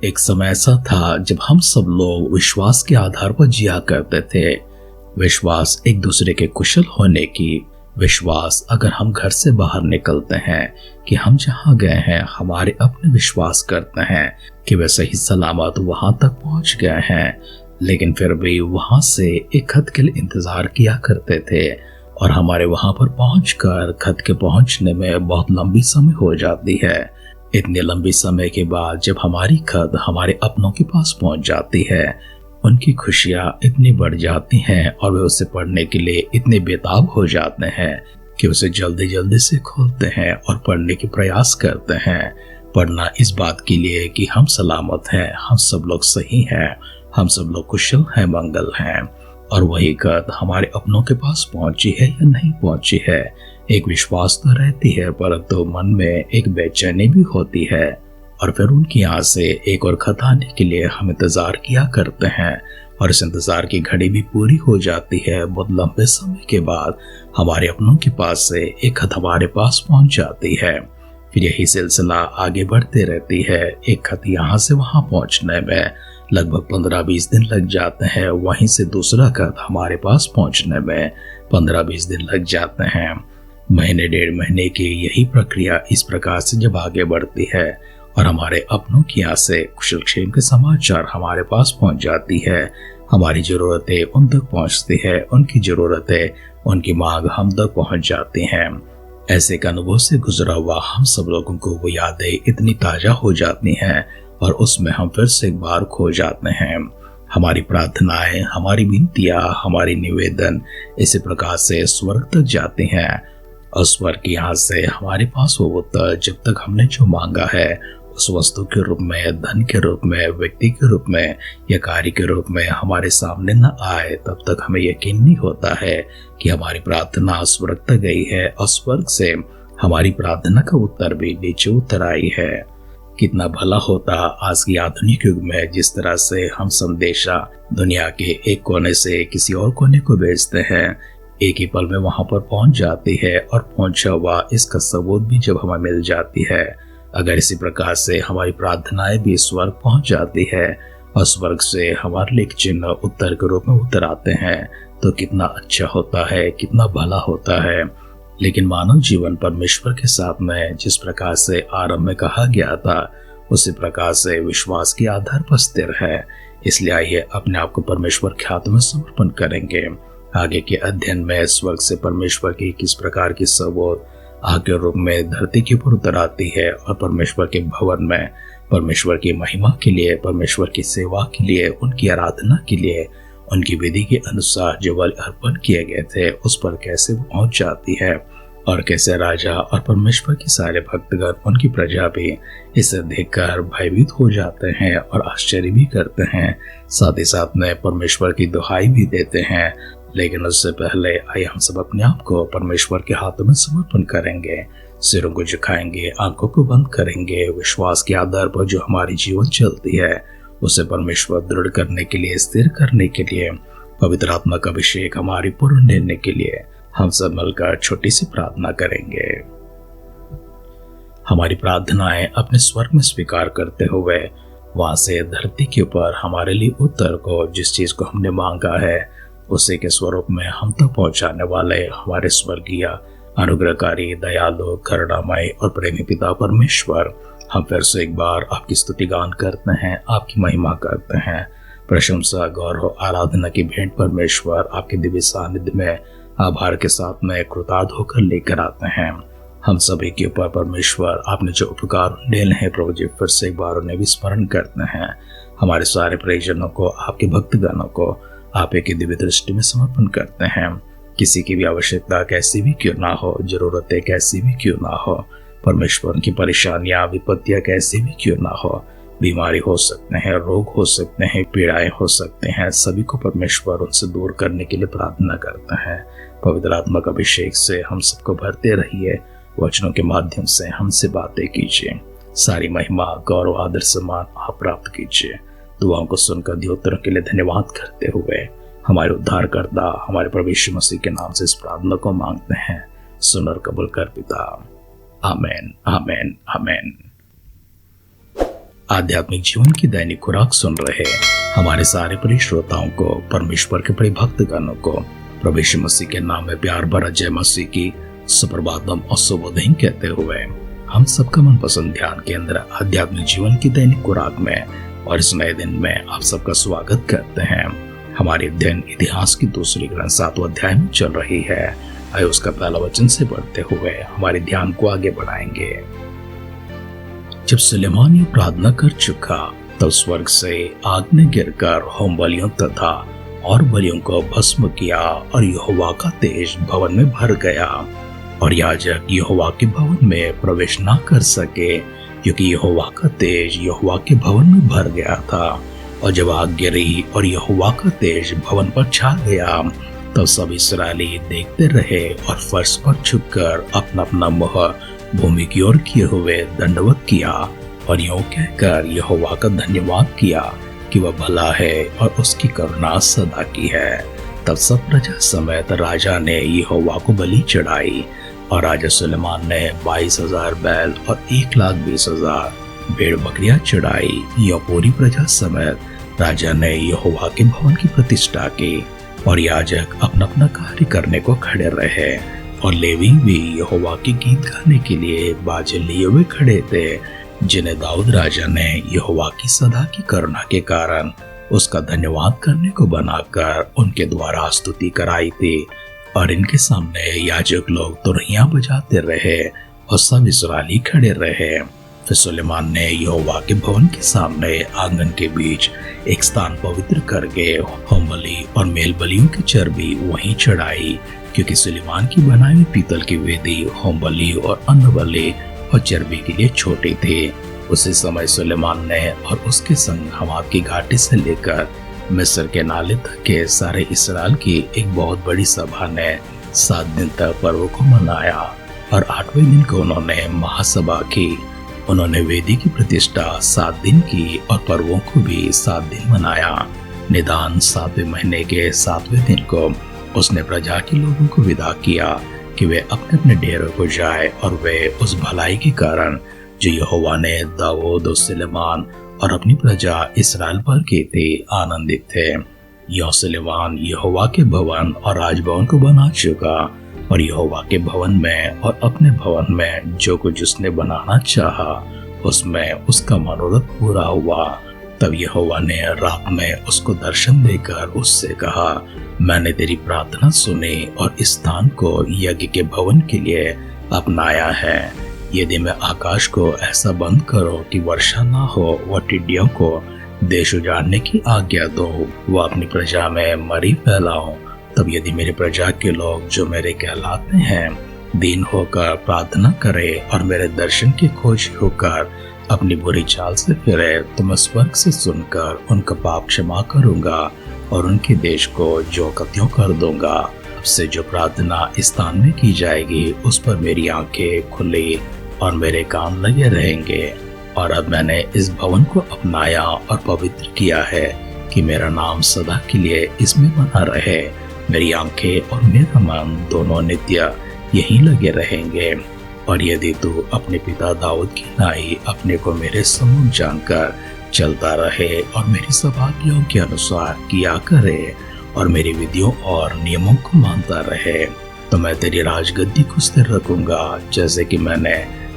एक समय ऐसा था जब हम सब लोग विश्वास के आधार पर जिया करते थे। विश्वास एक दूसरे के कुशल होने की, विश्वास अगर हम घर से बाहर निकलते हैं कि हम जहां गए हैं हमारे अपने विश्वास करते हैं कि वे सही सलामत वहां तक पहुंच गए हैं, लेकिन फिर भी वहां से एक खत के लिए इंतजार किया करते थे और हमारे वहां पर पहुंचकर खत के पहुंचने में बहुत लंबी समय हो जाती है। इतने लंबी समय के बाद जब हमारी खत हमारे अपनों के पास पहुंच जाती है, उनकी खुशियां इतनी बढ़ जाती हैं और वे उसे पढ़ने के लिए इतने बेताब हो जाते हैं कि उसे जल्दी जल्दी से खोलते हैं और पढ़ने के प्रयास करते हैं। पढ़ना इस बात के लिए कि हम सलामत हैं, हम सब लोग सही हैं, हम सब लोग कुशल हैं, मंगल हैं। और वही खत हमारे अपनों के पास पहुंची है या नहीं पहुंची है, एक विश्वास तो रहती है परंतु मन में एक बेचैनी भी होती है। और फिर उनकी यहाँ से एक और खत आने के लिए हम इंतजार किया करते हैं और इस इंतजार की घड़ी भी पूरी हो जाती है। बहुत लंबे समय के बाद हमारे अपनों के पास से एक खत हमारे पास पहुंच जाती है। फिर यही सिलसिला आगे बढ़ते रहती है। एक खत यहाँ से वहां पहुंचने में लगभग 15-20 दिन लग जाते हैं, वहीं से दूसरा खत हमारे पास पहुंचने में 15-20 दिन लग जाते हैं। महीने 1.5 महीने की यही प्रक्रिया इस प्रकार से जब आगे बढ़ती है और हमारे अपनों की यहाँ से कुशलक्षेम के समाचार हमारे पास पहुंच जाती है, हमारी जरूरतें उन तक पहुंचती है, उनकी जरूरतें, उनकी मांग हम तक पहुंच जाती हैं। ऐसे एक अनुभव से गुजरा हुआ हम सब लोगों को वो यादें इतनी ताजा हो जाती हैं और उसमें हम फिर से एक बार खो जाते हैं। हमारी प्रार्थनाएं, हमारी विनतियां, हमारी निवेदन इसी प्रकार से स्वर्ग तक जाती हैं और स्वर्ग की यहाँ से हमारे पास वो उत्तर जब तक हमने जो मांगा है उस वस्तु के रूप में, धन के रूप में, व्यक्ति के रूप में या कार्य के रूप में हमारे सामने न आए, तब तक हमें यकीन नहीं होता है कि हमारी प्रार्थना स्वर्ग तक गई है और स्वर्ग से हमारी प्रार्थना का उत्तर भी नीचे उतर आई है। कितना भला होता आज की आधुनिक युग में जिस तरह से हम संदेशा दुनिया के एक कोने से किसी और कोने को भेजते हैं, एक ही पल में वहां पर पहुंच जाती है और पहुंचा हुआ इसका सबूत भी जब हमें मिल जाती है। अगर इसी प्रकार से हमारी प्रार्थनाएं भी स्वर्ग पहुंच जाती है और स्वर्ग से हमारे लिए एक चिन्ह उत्तर के रूप में उतर आते हैं तो कितना अच्छा होता है, कितना भला होता है। लेकिन मानव जीवन परमेश्वर के साथ में जिस प्रकार से आरंभ में कहा गया था उसी प्रकार से विश्वास के आधार पर स्थिर है। इसलिए आइए अपने आप को परमेश्वर के हाथों में समर्पण करेंगे। आगे के अध्ययन में स्वर्ग से परमेश्वर की किस प्रकार की सबूत आगे रूप में धरती के ऊपर उतर आती है और परमेश्वर के भवन में परमेश्वर की महिमा के लिए, परमेश्वर की सेवा के लिए, उनकी आराधना के लिए, उनकी विधि के अनुसार जो बलि अर्पण किए गए थे उस पर कैसे वो पहुंच जाती है और कैसे राजा और परमेश्वर के सारे भक्तगण, उनकी प्रजा भी इसे देखकर भयभीत हो जाते हैं और आश्चर्य भी करते हैं, साथ ही साथ में परमेश्वर की दुहाई भी देते हैं। लेकिन उससे पहले आइए हम सब अपने आप को परमेश्वर के हाथों में समर्पण करेंगे, सिरों को झुकाएंगे, आंखों को बंद करेंगे। विश्वास के आधार पर जो हमारी जीवन चलती है उसे परमेश्वर दृढ़ करने के लिए, स्थिर करने के लिए, पवित्र आत्मा का अभिषेक हमारी पूर्ण लेने के लिए हम सब मिलकर छोटी सी प्रार्थना करेंगे। हमारी प्रार्थनाएं अपने स्वर्ग में स्वीकार करते हुए वहां से धरती के ऊपर हमारे लिए उत्तर को, जिस चीज को हमने मांगा है उसी के स्वरूप में हम तक पहुंचाने वाले हमारे स्वर्गीय अनुग्रहकारी, दयालु, करुणामय और प्रेमी पिता परमेश्वर, हम फिर से एक बार आपकी स्तुति गान करते हैं, आपकी महिमा करते हैं। प्रशंसा, गौरव, आराधना की भेंट परमेश्वर आपके दिव्य सानिध्य में आभार के साथ में कृतार्थ होकर लेकर आते हैं। हम सभी के ऊपर परमेश्वर आपने जो उपकार डेल है प्रभु जी, फिर से एक बार उन्हें भी स्मरण करते हैं। हमारे सारे परिजनों को, आपके भक्तगणों को आप एक दिव्य दृष्टि में समर्पण करते हैं। किसी की भी आवश्यकता कैसी भी क्यों ना हो, जरूरतें कैसी भी क्यों ना हो, परमेश्वर उनकी परेशानियां, विपत्तियां कैसी भी क्यों ना हो, बीमारी हो सकते हैं, रोग हो सकते हैं, पीड़ाएं हो सकते हैं, सभी को परमेश्वर उनसे दूर करने के लिए प्रार्थना करते हैं। पवित्र आत्मा का अभिषेक से हम सबको भरते रहिए, वचनों के माध्यम से हमसे बातें कीजिए। सारी महिमा, गौरव, आदर, सम्मान आप प्राप्त कीजिए। दुआओं को सुनकर दिए उत्तरों के लिए धन्यवाद करते हुए हमारे उद्धारकर्ता, हमारे प्रभु यीशु मसीह के नाम से इस प्रार्थना को मांगते हैं। सुन और कबूल कर पिता। आमीन, आमीन, आमीन। आध्यात्मिक जीवन की दैनिक खुराक सुन रहे हमारे सारे प्रिय श्रोताओं को, परमेश्वर के प्रिय भक्तगणों को प्रभु यीशु मसीह के नाम में प्यार भरा जय मसीह की सुप्रभातम और शुभोदय कहते हुए हम सबका मनपसंद ध्यान केंद्र आध्यात्मिक जीवन की दैनिक खुराक में और इस नए दिन में आप सबका स्वागत करते हैं। हमारी अध्ययन इतिहास की दूसरी ग्रंथ 7वां अध्याय में चल रही है। आइए उसका पहला वचन से पढ़ते हुए हमारे ध्यान को आगे बढ़ाएंगे। जब सुलेमान ये प्रार्थना कर चुका तब स्वर्ग से आग ने गिरकर होम बलियों तथा और बलियों को भस्म किया और यहोवा का तेज भवन में भर गया और याजक यहोवा के भवन में प्रवेश न कर सके, क्योंकि यहोवा का तेज यहोवा के भवन में भर गया था। और जब आग गिरी और यहोवा का तेज भवन पर छा गया तब सब इस्राएली देखते रहे और फर्श पर झुककर अपना अपना मुँह भूमि की ओर किए हुए दंडवत किया और यूं कहकर यहोवा का धन्यवाद किया कि वह भला है और उसकी करुणा सदा की है। तब सब प्रजा समेत राजा ने यहोवा को बलि चढ़ाई और राजा सुलेमान ने 22,000 बैल और 1,20,000 भेड़ बकरियां चढ़ाई। यह पूरी प्रजा समेत राजा ने यहोवा के भवन की प्रतिष्ठा की और याजक अपना अपना कार्य करने को खड़े रहे और लेवी भी यहोवा के गीत गाने के लिए बाजे लिए हुए खड़े थे, जिन्हें दाऊद राजा ने यहोवा की सदा की करुणा के कारण उसका धन्यवाद करने को बनाकर उनके द्वारा स्तुति कराई थी। और इनके सामने याजक लोग तुरहियां बजाते रहे और सब इस्राएली खड़े रहे। फिर सुलेमान ने यहोवा के भवन के सामने आंगन के बीच एक स्थान पवित्र करके होम बलि और मेल बलियों की चर्बी वहीं चढ़ाई, क्योंकि सुलेमान की बनाई हुई पीतल की वेदी होम बलि और अन्न बलि और चर्बी के लिए छोटी थी। उसी समय सुलेमान ने और उसके संग हमात की घाटी से लेकर मिस्र के नाले तक के सारे इस्राएल की एक बहुत बड़ी सभा ने 7 दिन तक पर्व को मनाया और 8वें दिन को उन्होंने महासभा की। उन्होंने वेदी की प्रतिष्ठा 7 दिन की और पर्वों को भी 7 दिन मनाया। निदान 7वें महीने के 7वें दिन को उसने प्रजा के लोगों को विदा किया कि वे अपने अपने डेरों को जाए और वे उस भलाई के कारण जो यहोवा ने दाऊद और सुलेमान और अपनी प्रजा इस्राएल पर की थी आनंदित थे। यह सुलेमान यहोवा के भवन और राजभवन को बना चुका और यहोवा के भवन में और अपने भवन में जो कुछ उसने बनाना चाहा उसमें उसका मनोरथ पूरा हुआ। तब यहोवा ने रात में उसको दर्शन देकर उससे कहा, मैंने तेरी प्रार्थना सुनी और इस स्थान को यज्ञ के भवन के लिए अपनाया है। यदि मैं आकाश को ऐसा बंद करो कि वर्षा ना हो व टिड्डियों को देश उजाड़ने की आज्ञा दो, वह अपनी प्रजा में मरी फैलाऊं, तब यदि मेरी प्रजा के लोग जो मेरे कहलाते हैं दीन होकर प्रार्थना करे और मेरे दर्शन की खोजी होकर अपनी बुरी चाल से फिरे, तो मैं स्वर्ग से सुनकर उनका पाप क्षमा करूंगा और उनके देश को जो कत्यों कर दूंगा। अब से जो प्रार्थना इस स्थान में की जाएगी उस पर मेरी आंखें खुली और मेरे कान लगे रहेंगे। और अब मैंने इस भवन को अपनाया और पवित्र किया है कि मेरा नाम सदा के लिए इसमें बना रहे। मेरी आंखें और मेरा मन दोनों नित्य यहीं लगे रहेंगे। और यदि तू अपने पिता दाऊद की नाई अपने को मेरे सम्मुख जानकर चलता रहे और मेरी सब आज्ञाओं के अनुसार किया करे और मेरी विधियों और नियमों को मानता रहे, तो मैं तेरी राजगद्दी को स्थिर रखूंगा, जैसे कि मैंने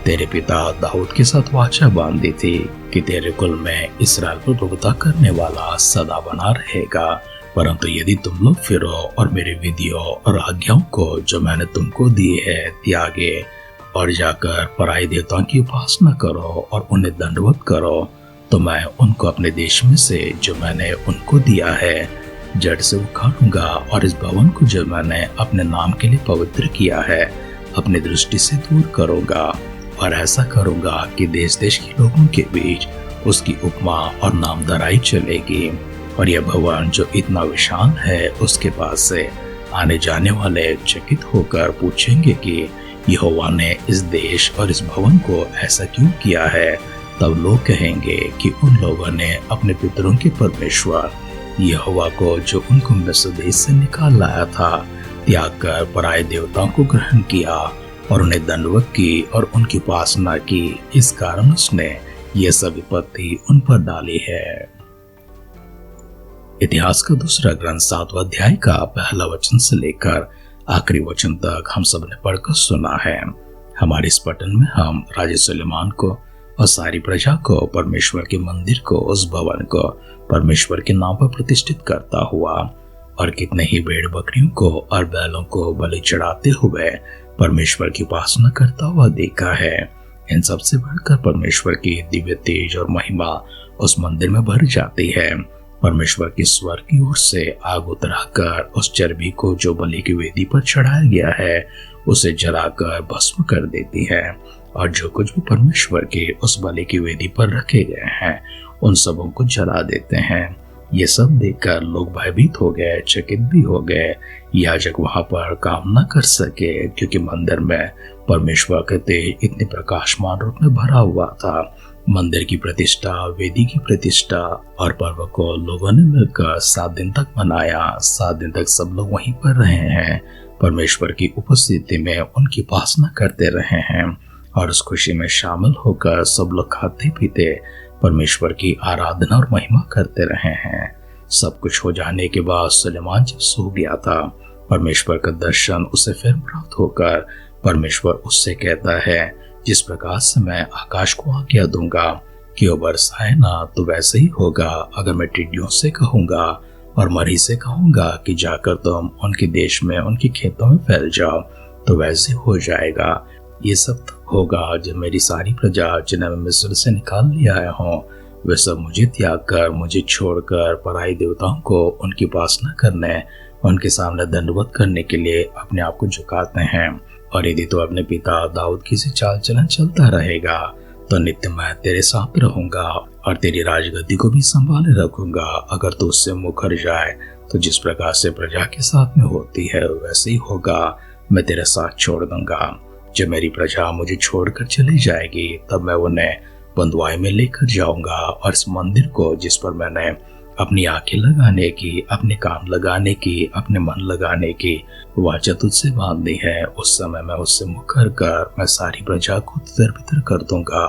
तेरे पिता दाऊद के साथ वाचा बांधी थी कि तेरे कुल में इस्राएल पर प्रभुता करने वाला सदा बना रहेगा। परंतु यदि तुम लोग फिरो और मेरी विधियों और आज्ञाओं को जो मैंने तुमको दी है त्यागे और जाकर पराई देवताओं की उपासना करो और उन्हें दंडवत करो, तो मैं उनको अपने देश में से जो मैंने उनको दिया है जड़ से उखाड़ूंगा और इस भवन को जो मैंने अपने नाम के लिए पवित्र किया है अपनी दृष्टि से दूर करूंगा। और ऐसा करूंगा कि देश देश के लोगों के बीच उसकी उपमा और नामधराई चलेगी। और यह भवन जो इतना विशाल है उसके पास से आने जाने वाले चकित होकर पूछेंगे कि यहोवा ने इस देश और इस भवन को ऐसा क्यों किया है। तब लोग कहेंगे कि उन लोगों ने अपने पितरों के परमेश्वर यहोवा को जो उनको मिस्र देश से निकाल लाया था त्याग कर पराये देवताओं को ग्रहण किया और उन्हें दंडवत की और उनकी उपासना की। इस कारण उसने ये सब विपत्ति उन पर डाली है। इतिहास का दूसरा ग्रंथ 7वां अध्याय का पहला वचन से लेकर आखिरी वचन तक हम सब ने पढ़कर सुना है। हमारे इस पठन में हम राजा सुलेमान को और सारी प्रजा को, परमेश्वर के मंदिर को, उस भवन को परमेश्वर के नाम पर प्रतिष्ठित करता हुआ और कितने ही भेड़ बकरियों को और बैलों को बलि चढ़ाते हुए परमेश्वर की उपासना करता हुआ देखा है। इन सबसे बढ़कर परमेश्वर की दिव्य तेज और महिमा उस मंदिर में भर जाती है। परमेश्वर की स्वर्ग की ओर से आग उतराकर उस चर्बी को जो बलि की वेदी पर चढ़ाया गया है उसे जलाकर भस्म कर देती है, और जो कुछ भी परमेश्वर के उस बलि की वेदी पर रखे गए हैं उन सबों को जला देते हैं। ये सब देखकर लोग भयभीत हो गए, चकित भी हो गए। याजक वहां पर काम न कर सके क्योंकि मंदिर में परमेश्वर का तेज इतने प्रकाशमान रूप में भरा हुआ था। मंदिर की प्रतिष्ठा, वेदी की प्रतिष्ठा और पर्व को लोगों ने मिलकर 7 दिन तक मनाया। 7 दिन तक सब लोग वहीं पर रहे हैं, परमेश्वर की उपस्थिति में उनकी उपासना करते रहे हैं, और उस खुशी में शामिल होकर सब लोग खाते पीते परमेश्वर की आराधना और महिमा करते रहे हैं। सब कुछ हो जाने के बाद सुलेमान जब सो गया था, परमेश्वर का दर्शन उसे फिर प्राप्त होकर परमेश्वर उससे कहता है, जिस प्रकार से मैं आकाश को आज्ञा दूंगा कि वो बरसाए ना, तो वैसे ही होगा। अगर मैं टिड्डियों से कहूंगा और मरी से कहूंगा कि जाकर तुम उनके देश में, उनके खेतों में फैल जाओ, तो वैसे हो जाएगा। ये सब तब होगा जब मेरी सारी प्रजा जिन्हें मैं मिस्र से निकाल ले आया हूँ, वे सब मुझे त्याग कर, मुझे छोड़कर पराई देवताओं को उनकी उपासना करने, उनके सामने दंडवत करने के लिए अपने आप को झुकाते हैं। और यदि तो अपने पिता दाऊद की सी चाल चलन चलता रहेगा तो नित्य मैं तेरे साथ रहूंगा और तेरी राजगद्दी को भी संभाले रखूंगा। अगर तू उससे मुकर जाए तो जिस प्रकार से प्रजा के साथ में होती है वैसे ही होगा, मैं तेरे साथ छोड़ दूंगा। जब मेरी प्रजा मुझे छोड़कर चली जाएगी तब मैं उन्हें बंधुआई में लेकर जाऊंगा, और इस मंदिर को जिस पर मैंने अपनी आंखें लगाने की, अपने कान लगाने की, अपने मन लगाने की वाचा तुझसे बांधी है, उस समय मैं उससे मुकर कर मैं सारी प्रजा को तितर-बितर कर दूंगा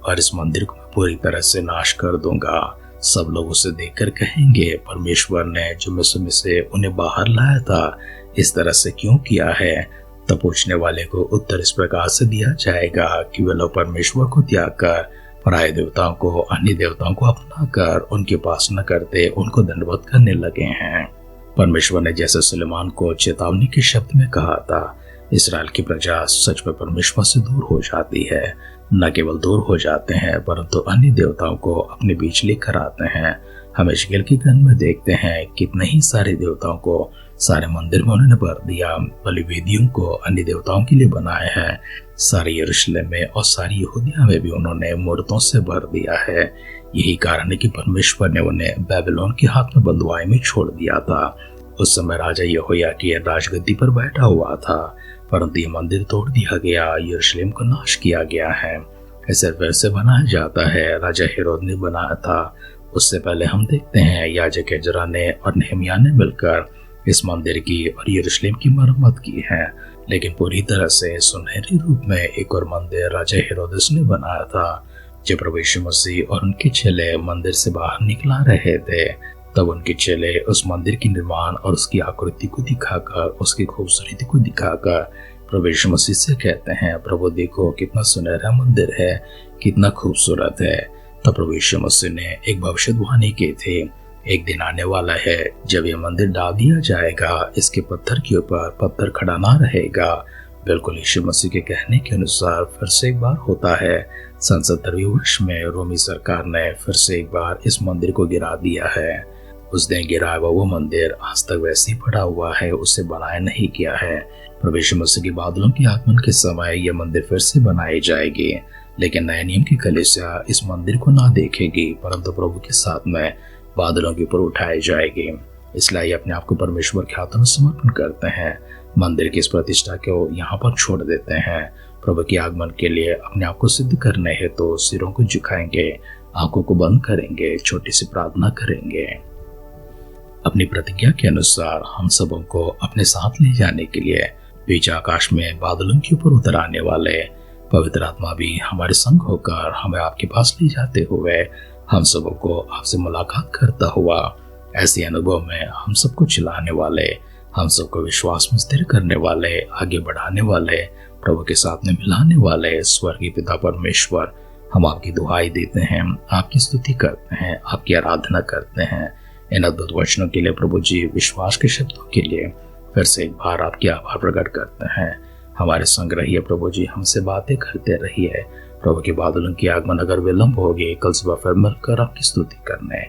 और इस मंदिर को मैं पूरी तरह से नाश कर दूंगा। सब लोग उसे देखकर कहेंगे, परमेश्वर ने जो मिस्र में से उन्हें बाहर लाया था इस तरह से क्यों किया है? तब पूछने वाले को उत्तर इस प्रकार से दिया जाएगा कि वे लोग परमेश्वर को त्याग कर पराये देवताओं को, अन्य देवताओं को अपना कर उनकी उपासना करते उनको दंडवत करने लगे हैं। परमेश्वर ने जैसे सुलेमान को चेतावनी के शब्द में कहा था, इस्राएल की प्रजा सच में परमेश्वर से दूर हो जाती है। न केवल दूर हो जाते हैं परंतु अन्य देवताओं को अपने बीच लेकर आते हैं। हम इश्केल के ग्रंथ में देखते हैं कितने ही सारे देवताओं को सारे मंदिर में उन्होंने भर दिया, बलिवेदियों को अन्य देवताओं के लिए बनाया है। सारे यरूशलेम में और सारी यहूदिया में भी उन्होंने मूर्तों से भर दिया है। यही कारण है कि परमेश्वर ने उन्हें बेबीलोन के हाथ में बंधुआई में छोड़ दिया था। उस समय राजा यहोयाकीन राजगद्दी पर बैठा हुआ था, परंतु ये मंदिर तोड़ दिया गया, यरूशलेम को नाश किया गया है। इसे फिर से बनाया जाता है, राजा हेरोद ने बनाया था। उससे पहले हम देखते हैं याजक एजरा ने और नेहमिया ने मिलकर इस मंदिर की और यरूशलेम की मरम्मत की है, लेकिन पूरी तरह से सुनहरी रूप में एक और मंदिर राजा हेरोदेस ने बनाया था। जब प्रभु यीशु मसीह और उनके चेले मंदिर से बाहर निकला रहे थे तब उनके चेले उस मंदिर की निर्माण और उसकी आकृति को दिखाकर, उसकी खूबसूरती को दिखाकर प्रभु यीशु मसीह से कहते हैं, प्रभु देखो कितना सुनहरा मंदिर है, कितना खूबसूरत है। तब प्रभु यीशु मसीह ने एक भविष्यवाणी की थी, एक दिन आने वाला है जब यह मंदिर डाल दिया जाएगा, इसके पत्थर के ऊपर पत्थर खड़ा ना रहेगा। बिल्कुल यीशु मसीह के कहने के अनुसार फिर से एक बार होता है। 77वें वर्ष में रोमी सरकार ने फिर से एक बार इस मंदिर को गिरा दिया है। उस दिन गिराया हुआ वो मंदिर आज तक वैसे ही पड़ा हुआ है, उसे बनाया नहीं गया है। प्रभु यीशु मसीह के बादलों के आगमन के समय यह मंदिर फिर से बनाई जाएगी, लेकिन नए नियम की कलीसिया इस मंदिर को ना देखेगी परंतु प्रभु के साथ में बादलों के ऊपर उठाए जाएगी। इसलिए अपने आप को परमेश्वर के हाथों में समर्पण करते हैं, मंदिर की इस प्रतिष्ठा को यहाँ पर छोड़ देते हैं। प्रभु के आगमन के लिए अपने आप को सिद्ध करने हेतु तो सिरों को झुकाएंगे, आंखों को बंद करेंगे, छोटी सी प्रार्थना करेंगे। अपनी प्रतिज्ञा के अनुसार हम सबों को अपने साथ ले जाने के लिए बीच आकाश में बादलों के ऊपर उतर आने वाले पवित्र आत्मा भी हमारे संग होकर हमें आपके पास ले जाते हुए हम सबों को आपसे मुलाकात करता हुआ ऐसे अनुभव में हम सबको चिल्लाने वाले, हम सबको विश्वास में स्थिर करने वाले, आगे बढ़ाने वाले, प्रभु के साथ में मिलाने वाले स्वर्गीय पिता परमेश्वर, हम आपकी दुहाई देते हैं, आपकी स्तुति करते हैं, आपकी आराधना करते हैं। इन अद्भुत वचनों के लिए प्रभु जी, विश्वास के शब्दों के लिए फिर से एक बार आपकी आभार प्रकट करते हैं। हमारे संग रहिए प्रभु जी, हमसे बातें करते रहिए। प्रभु के बादलों की आगमन अगर विलंब होगी, कल सुबह फिर मिलकर आपकी स्तुति करने,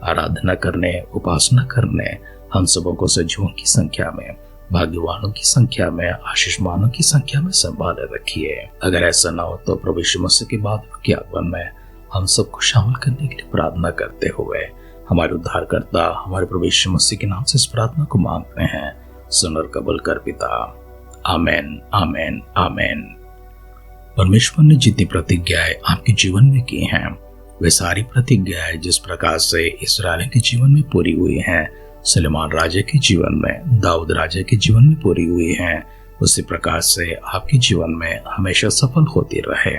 आराधना करने, उपासना करने, हम सबों को सजीवों की संख्या में, भाग्यवानों की संख्या में, आशीषमानों की संख्या में संभाले रखिए। अगर ऐसा ना हो तो प्रभु यीशु मसीह के बादलों के आगमन में हम सबको शामिल करने के लिए प्रार्थना करते हुए हमारे उद्धारकर्ता, हमारे प्रभु यीशु मसीह के नाम से इस प्रार्थना को मांगते हैं। सुन और कबूल कर पिता। आमेन, आमेन, आमेन। परमेश्वर ने जितनी प्रतिज्ञाएं आपके जीवन में की हैं, वे सारी प्रतिज्ञाएं जिस प्रकार से इस्राएल के जीवन में पूरी हुई हैं, सुलेमान राजा के जीवन में, दाऊद राजा के जीवन में पूरी हुई हैं, उसी प्रकार से आपके जीवन में हमेशा सफल होती रहे।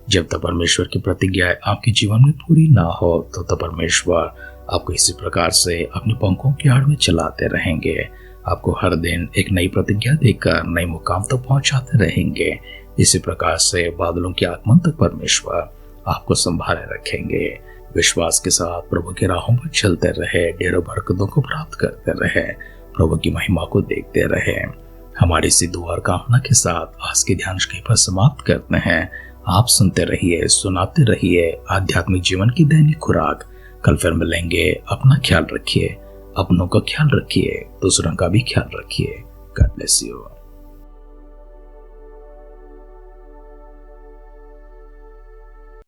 जब तक परमेश्वर की प्रतिज्ञाएं आपके जीवन में पूरी ना हो तो परमेश्वर आपको इसी प्रकार से अपने पंखों की आड़ में चलाते रहेंगे। आपको हर दिन एक नई प्रतिज्ञा देकर नए मुकाम तक पहुंचाते रहेंगे। इसी प्रकार से बादलों के आगमन तक परमेश्वर आपको संभाले रखेंगे। विश्वास के साथ प्रभु के राहों पर चलते रहे, ढेरों बरकतों को प्राप्त करते रहे, प्रभु की महिमा को देखते रहे। हमारी इसी दुआ और कामना के साथ आज के ध्यान कहीं पर समाप्त करते हैं। आप सुनते रहिए, सुनाते रहिए आध्यात्मिक जीवन की दैनिक खुराक। कल फिर मिलेंगे। अपना ख्याल रखिए, अपनों का ख्याल रखिए, दूसरों का भी ख्याल रखिए। God bless you.